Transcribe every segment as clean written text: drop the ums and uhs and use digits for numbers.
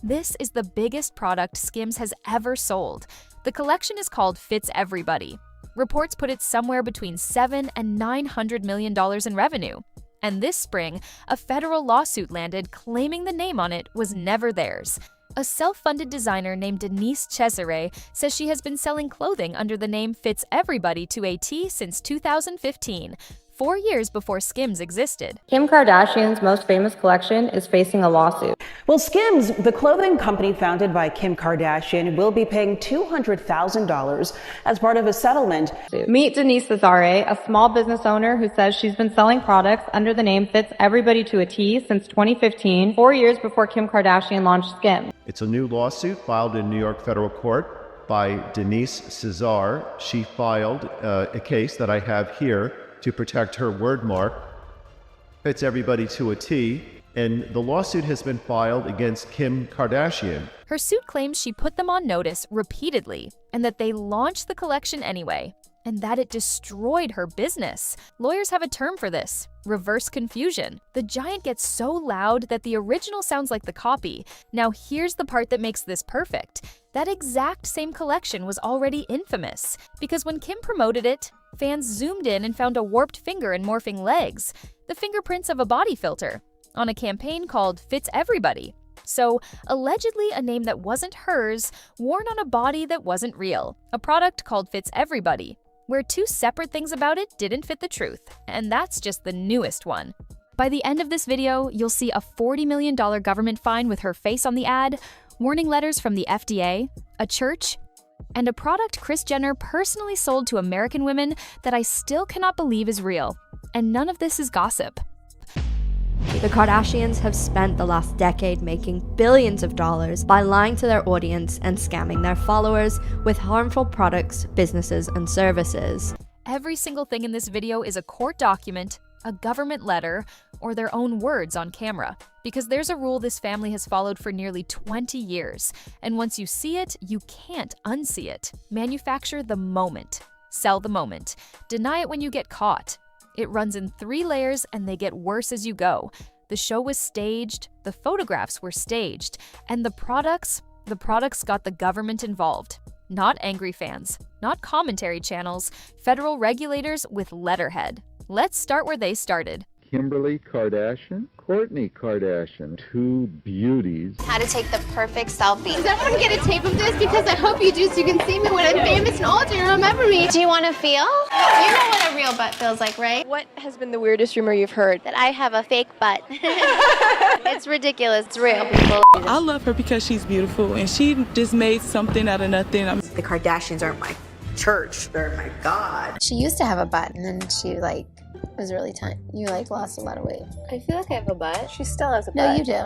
This is the biggest product Skims has ever sold. The collection is called Fits Everybody. Reports put it somewhere between $700 and $900 million in revenue. And this spring, a federal lawsuit landed claiming the name on it was never theirs. A self-funded designer named Denise Cesare says she has been selling clothing under the name Fits Everybody to a T since 2015, 4 years before Skims existed. Kim Kardashian's most famous collection is facing a lawsuit. Well, Skims, the clothing company founded by Kim Kardashian, will be paying $200,000 as part of a settlement. Meet Denise Cesare, a small business owner who says she's been selling products under the name Fits Everybody to a T since 2015, 4 years before Kim Kardashian launched Skims. It's a new lawsuit filed in New York federal court by Denise Cesare. She filed a case that I have here to protect her word mark, Fits Everybody to a T, and the lawsuit has been filed against Kim Kardashian. Her suit claims she put them on notice repeatedly, and that they launched the collection anyway, and that it destroyed her business. Lawyers have a term for this: reverse confusion. The giant gets so loud that the original sounds like the copy. Now here's the part that makes this perfect. That exact same collection was already infamous, because when Kim promoted it, fans zoomed in and found a warped finger and morphing legs, the fingerprints of a body filter, on a campaign called Fits Everybody. So, allegedly a name that wasn't hers, worn on a body that wasn't real. A product called Fits Everybody, where two separate things about it didn't fit the truth, and that's just the newest one. By the end of this video, you'll see a $40 million government fine with her face on the ad, warning letters from the FDA, a church, and a product Kris Jenner personally sold to American women that I still cannot believe is real. And none of this is gossip. The Kardashians have spent the last decade making billions of dollars by lying to their audience and scamming their followers with harmful products, businesses, and services. Every single thing in this video is a court document, a government letter, or their own words on camera. Because there's a rule this family has followed for nearly 20 years, and once you see it, you can't unsee it. Manufacture the moment. Sell the moment. Deny it when you get caught. It runs in 3 layers and they get worse as you go. The show was staged, the photographs were staged, and the products got the government involved. Not angry fans, not commentary channels, federal regulators with letterhead. Let's start where they started. Kimberly Kardashian, Kourtney Kardashian, 2 beauties. How to take the perfect selfie. Does everyone get a tape of this? Because I hope you do, so you can see me when I'm famous and older and remember me. Do you want to feel? You know what a real butt feels like, right? What has been the weirdest rumor you've heard? That I have a fake butt. It's ridiculous. It's real, people. I love her because she's beautiful, and she just made something out of nothing. The Kardashians aren't my church, they're my God. She used to have a butt, and then she was really tiny. You lost a lot of weight. I feel like I have a butt. She still has a butt. No, you do.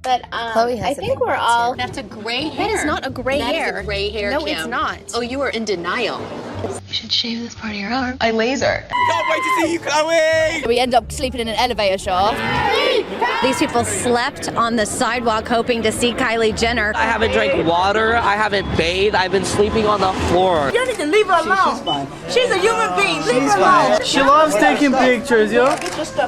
But Khloé has I think we're all. That's a gray hair. That is not a gray hair. That is a gray hair, No, Kim. it's not. Oh, you are in denial. You should shave this part of your arm. I laser. Can't wait to see you, Khloé! We end up sleeping in an elevator shaft. These people slept on the sidewalk hoping to see Kylie Jenner. I haven't drank water. I haven't bathed. I've been sleeping on the floor. You need to leave her alone. She's fine. She's a human being. Leave her alone. She loves taking pictures, yo.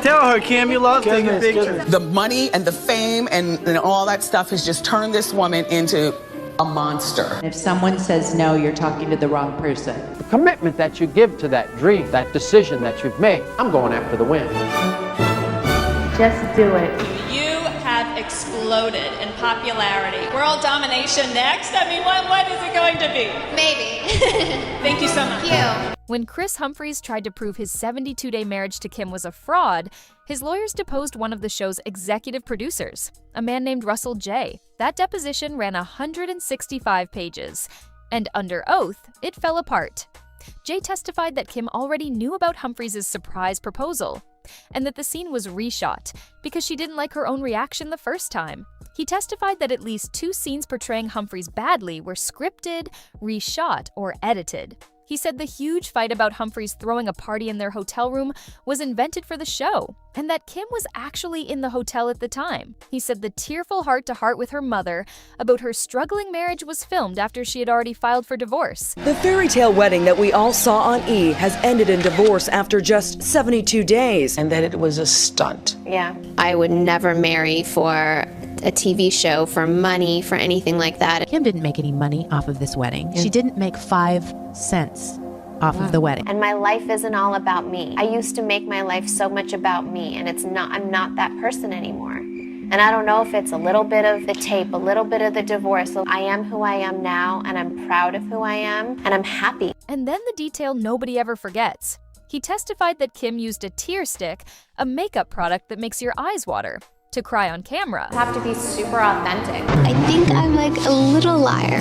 Tell her, Kim, you love taking pictures. The money and the fame and all that stuff has just turned this woman into a monster. If someone says no, you're talking to the wrong person. The commitment that you give to that dream, that decision that you've made, I'm going after the win. Just do it. You have exploded in popularity. World domination next? I mean, what is it going to be? Maybe. Thank you so much. Thank you. When Kris Humphries tried to prove his 72-day marriage to Kim was a fraud, his lawyers deposed one of the show's executive producers, a man named Russell J. That deposition ran 165 pages, and under oath, it fell apart. Jay testified that Kim already knew about Humphries' surprise proposal, and that the scene was reshot because she didn't like her own reaction the first time. He testified that at least 2 scenes portraying Humphries badly were scripted, reshot, or edited. He said the huge fight about Humphries throwing a party in their hotel room was invented for the show, and that Kim was actually in the hotel at the time. He said the tearful heart-to-heart with her mother about her struggling marriage was filmed after she had already filed for divorce. The fairy tale wedding that we all saw on E! has ended in divorce after just 72 days. And that it was a stunt. Yeah. I would never marry for a TV show for money, for anything like that. Kim didn't make any money off of this wedding. She didn't make 5 cents off of the wedding. And my life isn't all about me. I used to make my life so much about me, and I'm not that person anymore. And I don't know if it's a little bit of the tape, a little bit of the divorce. I am who I am now, and I'm proud of who I am, and I'm happy. And then the detail nobody ever forgets. He testified that Kim used a tear stick, a makeup product that makes your eyes water, to cry on camera. You have to be super authentic. I think I'm like a little liar.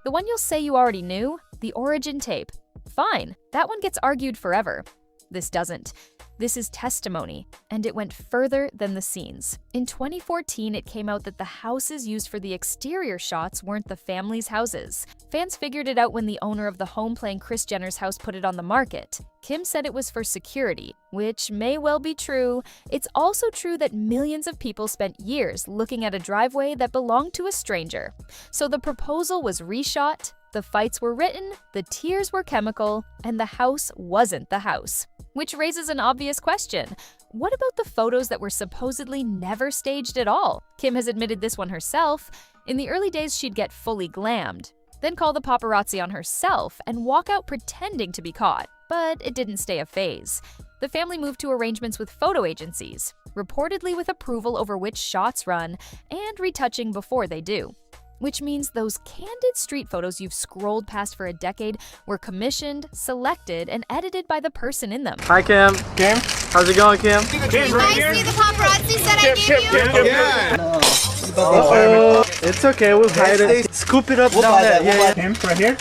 The one you'll say you already knew, the origin tape. Fine, that one gets argued forever. This doesn't. This is testimony, and it went further than the scenes. In 2014, it came out that the houses used for the exterior shots weren't the family's houses. Fans figured it out when the owner of the home playing Kris Jenner's house put it on the market. Kim said it was for security, which may well be true. It's also true that millions of people spent years looking at a driveway that belonged to a stranger. So the proposal was reshot, the fights were written, the tears were chemical, and the house wasn't the house. Which raises an obvious question. What about the photos that were supposedly never staged at all? Kim has admitted this one herself. In the early days, she'd get fully glammed, then call the paparazzi on herself and walk out pretending to be caught. But it didn't stay a phase. The family moved to arrangements with photo agencies, reportedly with approval over which shots run and retouching before they do. Which means those candid street photos you've scrolled past for a decade were commissioned, selected, and edited by the person in them. Hi, Kim. Kim? How's it going, Kim? Kim, right here. See the paparazzi said I gave you? Yeah. It's okay. We'll hide it. Scoop it up down there. Yeah. Kim, right here.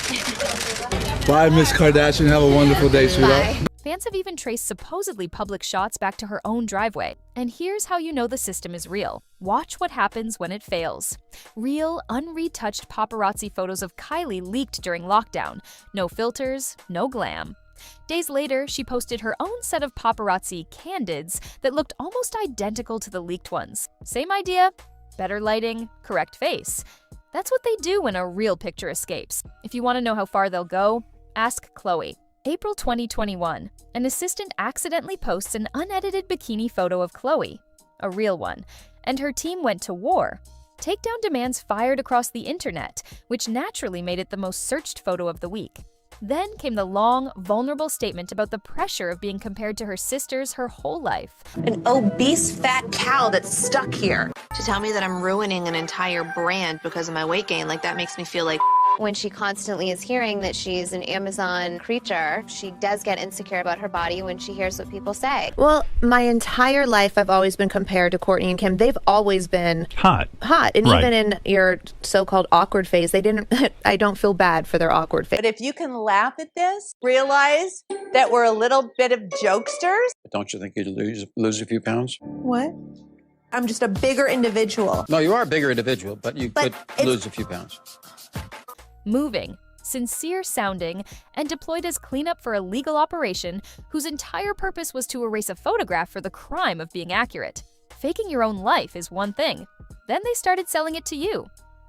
Bye, Miss Kardashian. Have a wonderful day, sweetheart. Fans have even traced supposedly public shots back to her own driveway. And here's how you know the system is real. Watch what happens when it fails. Real, unretouched paparazzi photos of Kylie leaked during lockdown. No filters, no glam. Days later, she posted her own set of paparazzi candids that looked almost identical to the leaked ones. Same idea, better lighting, correct face. That's what they do when a real picture escapes. If you want to know how far they'll go, ask Khloé. April 2021, an assistant accidentally posts an unedited bikini photo of Khloé, a real one, and her team went to war. Takedown demands fired across the internet, which naturally made it the most searched photo of the week. Then came the long, vulnerable statement about the pressure of being compared to her sisters her whole life. An obese fat cow that's stuck here. To tell me that I'm ruining an entire brand because of my weight gain, like that makes me feel like When she constantly is hearing that she's an Amazon creature, she does get insecure about her body when she hears what people say. Well, my entire life I've always been compared to Kourtney and Kim. They've always been hot. And right. even in your so-called awkward phase, they didn't I don't feel bad for their awkward phase. But if you can laugh at this, realize that we're a little bit of jokesters. Don't you think you'd lose a few pounds? What? I'm just a bigger individual. No, you are a bigger individual, but you could lose a few pounds. Moving, sincere sounding, and deployed as cleanup for a legal operation whose entire purpose was to erase a photograph for the crime of being accurate. Faking your own life is one thing. Then they started selling it to you.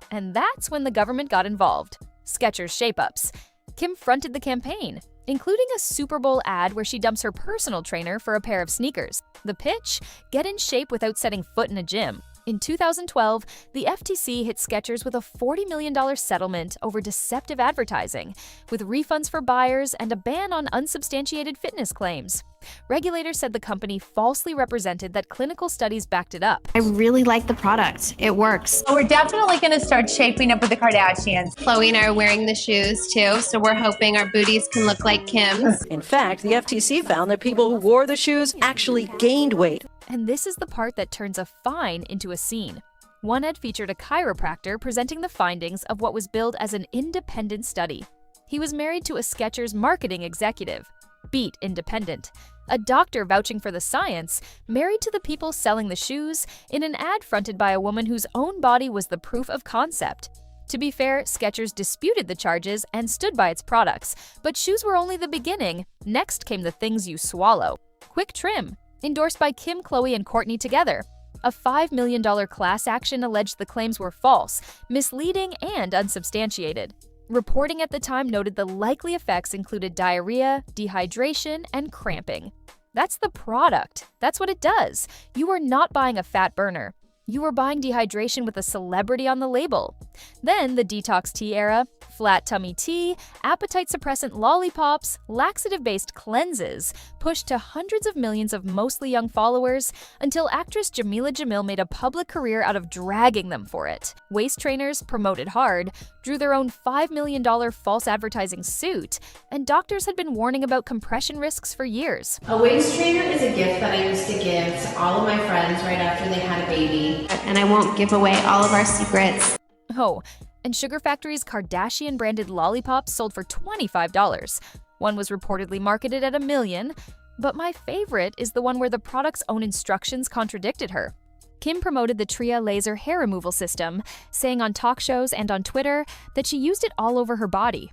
And that's when the government got involved. Skechers shape-ups. Kim fronted the campaign, including a Super Bowl ad where she dumps her personal trainer for a pair of sneakers. The pitch? Get in shape without setting foot in a gym. In 2012, the FTC hit Skechers with a $40 million settlement over deceptive advertising, with refunds for buyers and a ban on unsubstantiated fitness claims. Regulators said the company falsely represented that clinical studies backed it up. I really like the product. It works. We're definitely going to start shaping up with the Kardashians. Khloé and I are wearing the shoes too, so we're hoping our booties can look like Kim's. In fact, the FTC found that people who wore the shoes actually gained weight. And this is the part that turns a fine into a scene. One ad featured a chiropractor presenting the findings of what was billed as an independent study. He was married to a Skechers marketing executive. Beat independent. A doctor vouching for the science, married to the people selling the shoes, in an ad fronted by a woman whose own body was the proof of concept. To be fair, Skechers disputed the charges and stood by its products, but shoes were only the beginning. Next came the things you swallow. Quick Trim, endorsed by Kim, Khloé, and Kourtney together. A $5 million class action alleged the claims were false, misleading, and unsubstantiated. Reporting at the time noted the likely effects included diarrhea, dehydration, and cramping. That's the product. That's what it does. You are not buying a fat burner. You are buying dehydration with a celebrity on the label. Then the detox tea era, flat tummy tea, appetite suppressant lollipops, laxative-based cleanses, pushed to hundreds of millions of mostly young followers until actress Jamila Jamil made a public career out of dragging them for it. Waist trainers, promoted hard, drew their own $5 million false advertising suit, and doctors had been warning about compression risks for years. A waist trainer is a gift that I used to give to all of my friends right after they had a baby. And I won't give away all of our secrets. Oh, and Sugar Factory's Kardashian-branded lollipops sold for $25. One was reportedly marketed at $1 million, but my favorite is the one where the product's own instructions contradicted her. Kim promoted the Tria laser hair removal system, saying on talk shows and on Twitter that she used it all over her body.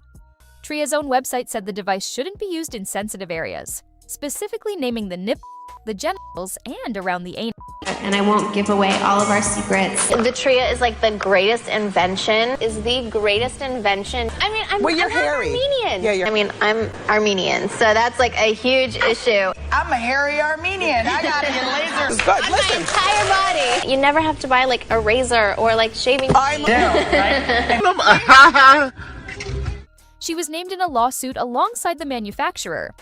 Tria's own website said the device shouldn't be used in sensitive areas, specifically naming the nip, the genitals, and around the anus. And I won't give away all of our secrets. The Tria is like the greatest invention. Is the greatest invention. I mean, I'm Armenian. Yeah, I'm Armenian, so that's like a huge issue. I'm a hairy Armenian. I gotta get lasers. Good. On my entire body. You never have to buy like a razor or like shaving cream. She was named in a lawsuit alongside the manufacturer.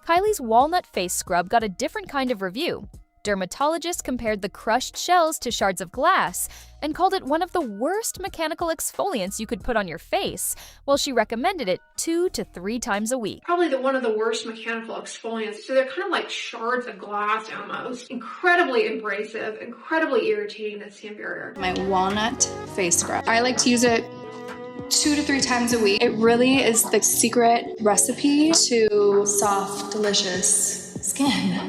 Kylie's walnut face scrub got a different kind of review. Dermatologists compared the crushed shells to shards of glass and called it one of the worst mechanical exfoliants you could put on your face, while she recommended it 2 to 3 times a week. Probably one of the worst mechanical exfoliants. So they're kind of like shards of glass almost. Incredibly abrasive, incredibly irritating the skin barrier. My walnut face scrub. I like to use it 2 to 3 times a week. It really is the secret recipe to soft, delicious skin.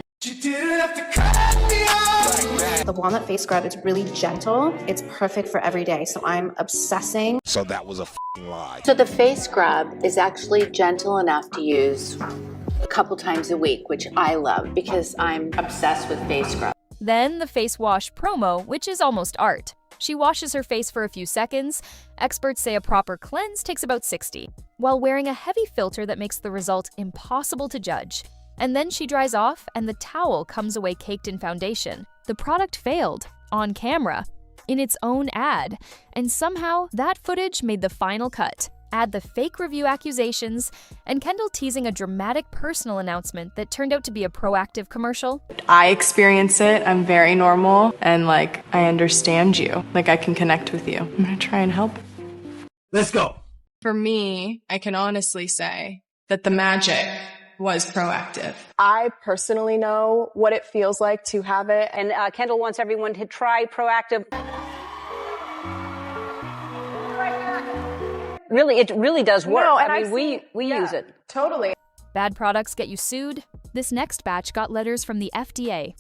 The walnut face scrub is really gentle. It's perfect for every day, so I'm obsessing. So that was a lie. So the face scrub is actually gentle enough to use a couple times a week, which I love because I'm obsessed with face scrub. Then the face wash promo, which is almost art. She washes her face for a few seconds. Experts say a proper cleanse takes about 60, while wearing a heavy filter that makes the result impossible to judge. And then she dries off and the towel comes away caked in foundation. The product failed, on camera, in its own ad, and somehow that footage made the final cut. Add the fake review accusations, and Kendall teasing a dramatic personal announcement that turned out to be a proactive commercial. I experience it, I'm very normal, and I understand you. I can connect with you. I'm gonna try and help. Let's go. For me, I can honestly say that the magic was proactive. I personally know what it feels like to have it. And Kendall wants everyone to try proactive. Really, it really does work. No, and I mean, we use it. Totally. Bad products get you sued? This next batch got letters from the FDA.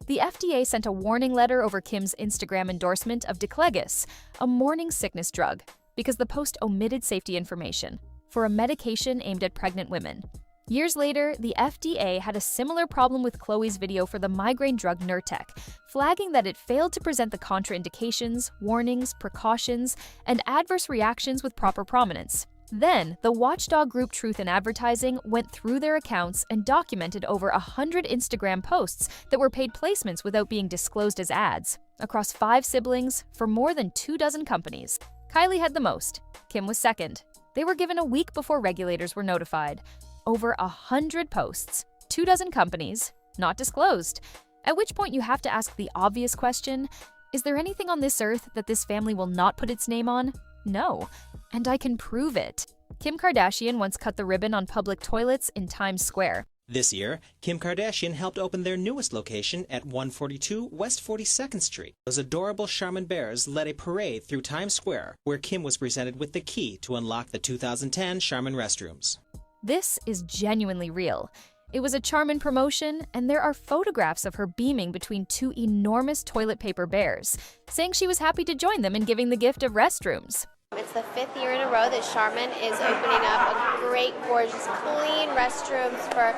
The FDA sent a warning letter over Kim's Instagram endorsement of Skechers, a morning sickness drug, because the post omitted safety information for a medication aimed at pregnant women. Years later, the FDA had a similar problem with Khloé's video for the migraine drug Nurtec, flagging that it failed to present the contraindications, warnings, precautions, and adverse reactions with proper prominence. Then, the watchdog group Truth in Advertising went through their accounts and documented over 100 Instagram posts that were paid placements without being disclosed as ads, across 5 siblings for more than 24 companies. Kylie had the most. Kim was second. They were given a week before regulators were notified. Over 100 posts, 24 companies, not disclosed. At which point you have to ask the obvious question, is there anything on this earth that this family will not put its name on? No, and I can prove it. Kim Kardashian once cut the ribbon on public toilets in Times Square. This year, Kim Kardashian helped open their newest location at 142 West 42nd Street. Those adorable Charmin bears led a parade through Times Square, where Kim was presented with the key to unlock the 2010 Charmin restrooms. This is genuinely real. It was a Charmin promotion, and there are photographs of her beaming between 2 enormous toilet paper bears, saying she was happy to join them in giving the gift of restrooms. It's the 5th year in a row that Charmin is opening up a great, gorgeous, clean restrooms for,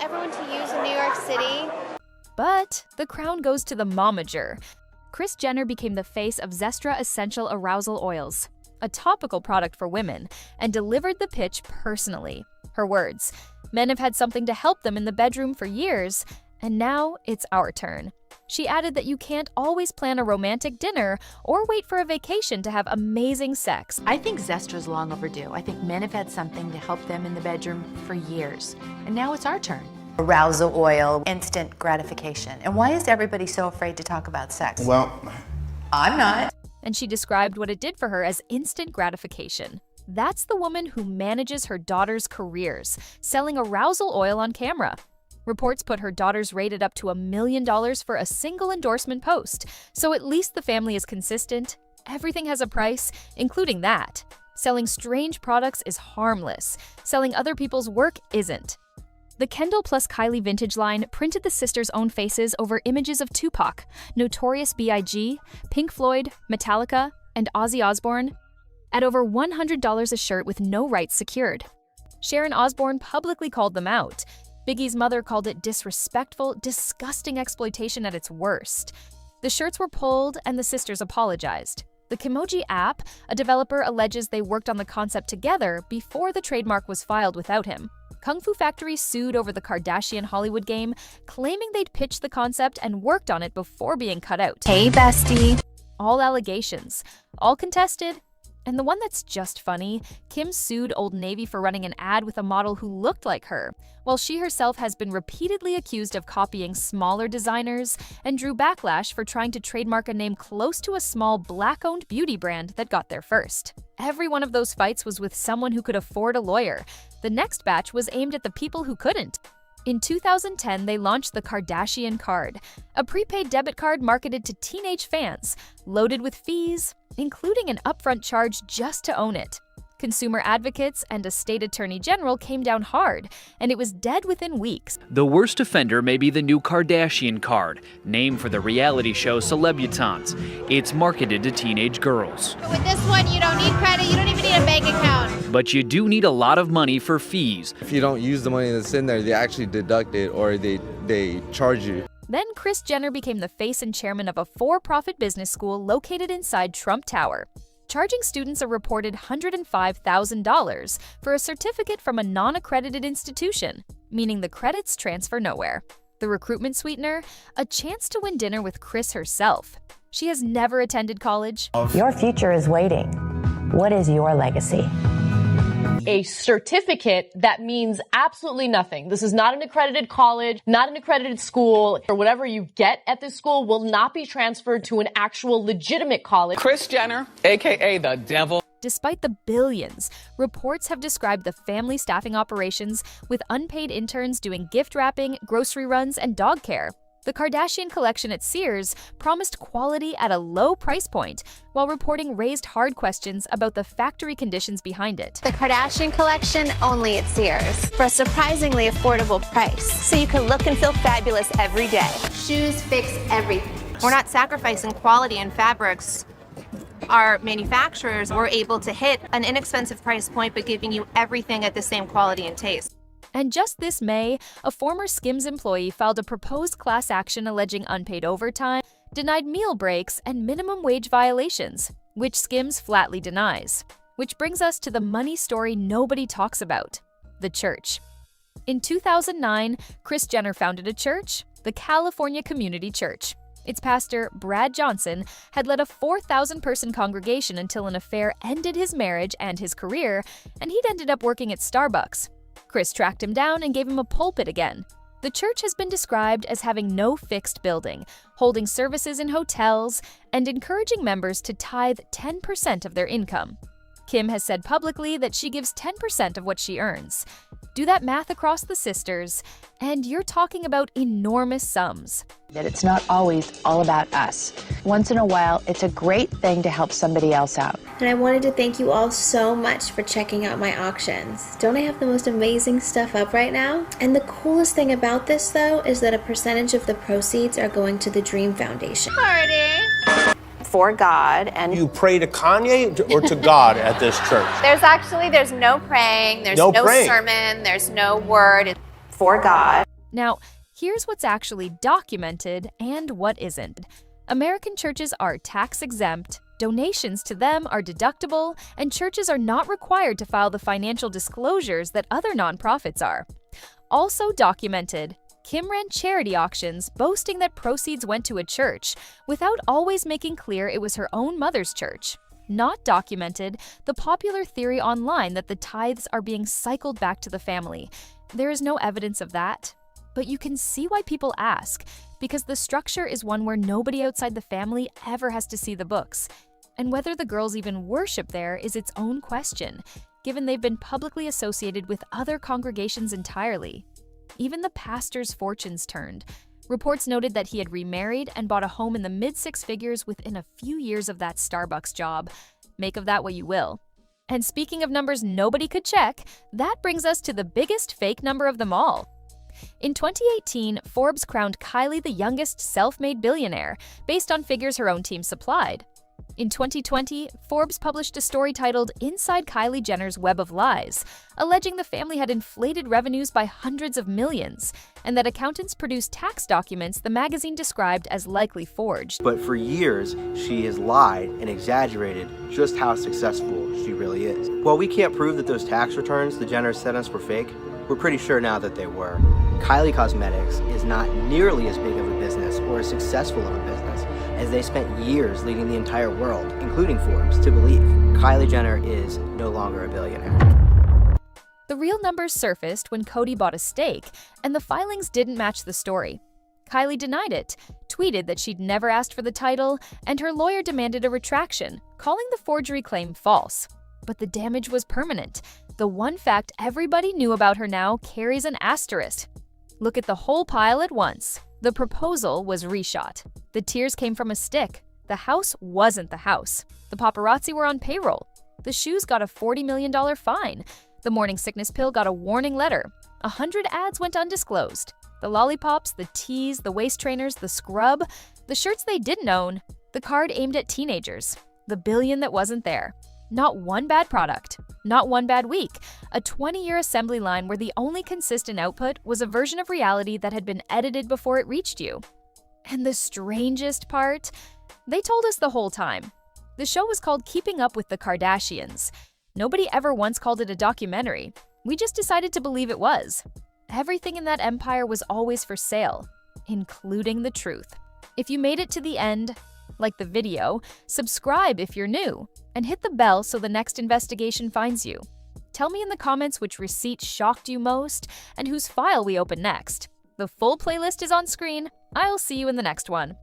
everyone to use in New York City. But the crown goes to the momager. Kris Jenner became the face of Zestra Essential Arousal Oils, a topical product for women, and delivered the pitch personally. Her words, "Men have had something to help them in the bedroom for years, and now it's our turn." She added that you can't always plan a romantic dinner or wait for a vacation to have amazing sex. I think Zestra's long overdue. I think men have had something to help them in the bedroom for years, and now it's our turn. Arousal oil, instant gratification. And why is everybody so afraid to talk about sex? Well, I'm not. And she described what it did for her as instant gratification. That's the woman who manages her daughter's careers, selling arousal oil on camera. Reports put her daughters rated up to $1 million for a single endorsement post, so at least the family is consistent. Everything has a price, including that. Selling strange products is harmless. Selling other people's work isn't. The Kendall plus Kylie vintage line printed the sisters' own faces over images of Tupac, Notorious B.I.G., Pink Floyd, Metallica, and Ozzy Osbourne at over $100 a shirt with no rights secured. Sharon Osbourne publicly called them out. Biggie's mother called it disrespectful, disgusting exploitation at its worst. The shirts were pulled and the sisters apologized. The Kimoji app, a developer, alleges they worked on the concept together before the trademark was filed without him. Kung Fu Factory sued over the Kardashian Hollywood game, claiming they'd pitched the concept and worked on it before being cut out. Hey, bestie. All allegations, all contested. And the one that's just funny, Kim sued Old Navy for running an ad with a model who looked like her, while she herself has been repeatedly accused of copying smaller designers and drew backlash for trying to trademark a name close to a small Black-owned beauty brand that got there first. Every one of those fights was with someone who could afford a lawyer. The next batch was aimed at the people who couldn't. In 2010, they launched the Kardashian card, a prepaid debit card marketed to teenage fans, loaded with fees, including an upfront charge just to own it. Consumer advocates and a state attorney general came down hard, and it was dead within weeks. The worst offender may be the new Kardashian card, named for the reality show Celebutantes. It's marketed to teenage girls. With this one, you don't need credit, you don't even need a bank account. But you do need a lot of money for fees. If you don't use the money that's in there, they actually deduct it or they charge you. Then Kris Jenner became the face and chairman of a for-profit business school located inside Trump Tower, charging students a reported $105,000 for a certificate from a non-accredited institution, meaning the credits transfer nowhere. The recruitment sweetener? A chance to win dinner with Kris herself. She has never attended college. Your future is waiting. What is your legacy? A certificate that means absolutely nothing. This is not an accredited college, not an accredited school, or whatever you get at this school will not be transferred to an actual legitimate college. Kris Jenner, aka the devil. Despite the billions, reports have described the family staffing operations with unpaid interns doing gift wrapping, grocery runs, and dog care. The Kardashian collection at Sears promised quality at a low price point, while reporting raised hard questions about the factory conditions behind it. The Kardashian collection only at Sears for a surprisingly affordable price, so you can look and feel fabulous every day. Shoes fix everything. We're not sacrificing quality in fabrics. Our manufacturers were able to hit an inexpensive price point, but giving you everything at the same quality and taste. And just this May, a former SKIMS employee filed a proposed class action alleging unpaid overtime, denied meal breaks, and minimum wage violations, which SKIMS flatly denies. Which brings us to the money story nobody talks about: the church. In 2009, Kris Jenner founded a church, the California Community Church. Its pastor, Brad Johnson, had led a 4,000-person congregation until an affair ended his marriage and his career, and he'd ended up working at Starbucks. Kris tracked him down and gave him a pulpit again. The church has been described as having no fixed building, holding services in hotels, and encouraging members to tithe 10% of their income. Kim has said publicly that she gives 10% of what she earns. Do that math across the sisters, and you're talking about enormous sums. That it's not always all about us. Once in a while, it's a great thing to help somebody else out. And I wanted to thank you all so much for checking out my auctions. Don't I have the most amazing stuff up right now? And the coolest thing about this, though, is that a percentage of the proceeds are going to the Dream Foundation. Party! For God and You pray to Kanye or to God at this church? there's no praying, there's no sermon, there's no word. It's for God. Now, here's what's actually documented and what isn't. American churches are tax-exempt, Donations to them are deductible, and churches are not required to file the financial disclosures that other nonprofits are. Also documented, Kim ran charity auctions boasting that proceeds went to a church, without always making clear it was her own mother's church. Not documented, the popular theory online that the tithes are being cycled back to the family. There is no evidence of that. But you can see why people ask, because the structure is one where nobody outside the family ever has to see the books. And whether the girls even worship there is its own question, given they've been publicly associated with other congregations entirely. Even the pastor's fortunes turned. Reports noted that he had remarried and bought a home in the mid-six figures within a few years of that Starbucks job. Make of that what you will. And speaking of numbers nobody could check, that brings us to the biggest fake number of them all. In 2018, Forbes crowned Kylie the youngest self-made billionaire, based on figures her own team supplied. In 2020, Forbes published a story titled "Inside Kylie Jenner's Web of Lies," alleging the family had inflated revenues by hundreds of millions, and that accountants produced tax documents the magazine described as likely forged. But for years, she has lied and exaggerated just how successful she really is. While we can't prove that those tax returns the Jenners sent us were fake, we're pretty sure now that they were. Kylie Cosmetics is not nearly as big of a business or as successful of a business as they spent years leading the entire world, including Forbes, to believe. Kylie Jenner is no longer a billionaire. The real numbers surfaced when Cody bought a stake, and the filings didn't match the story. Kylie denied it, tweeted that she'd never asked for the title, and her lawyer demanded a retraction, calling the forgery claim false. But the damage was permanent. The one fact everybody knew about her now carries an asterisk. Look at the whole pile at once. The proposal was reshot. The tears came from a stick. The house wasn't the house. The paparazzi were on payroll. The shoes got a $40 million fine. The morning sickness pill got a warning letter. 100 ads went undisclosed. The lollipops, the teas, the waist trainers, the scrub, the shirts they didn't own, the card aimed at teenagers, the billion that wasn't there. Not one bad product, not one bad week, a 20-year assembly line where the only consistent output was a version of reality that had been edited before it reached you. And the strangest part? They told us the whole time. The show was called Keeping Up with the Kardashians. Nobody ever once called it a documentary. We just decided to believe it was. Everything in that empire was always for sale, including the truth. If you made it to the end, like the video, subscribe if you're new, and hit the bell so the next investigation finds you. Tell me in the comments which receipt shocked you most and whose file we open next. The full playlist is on screen. I'll see you in the next one.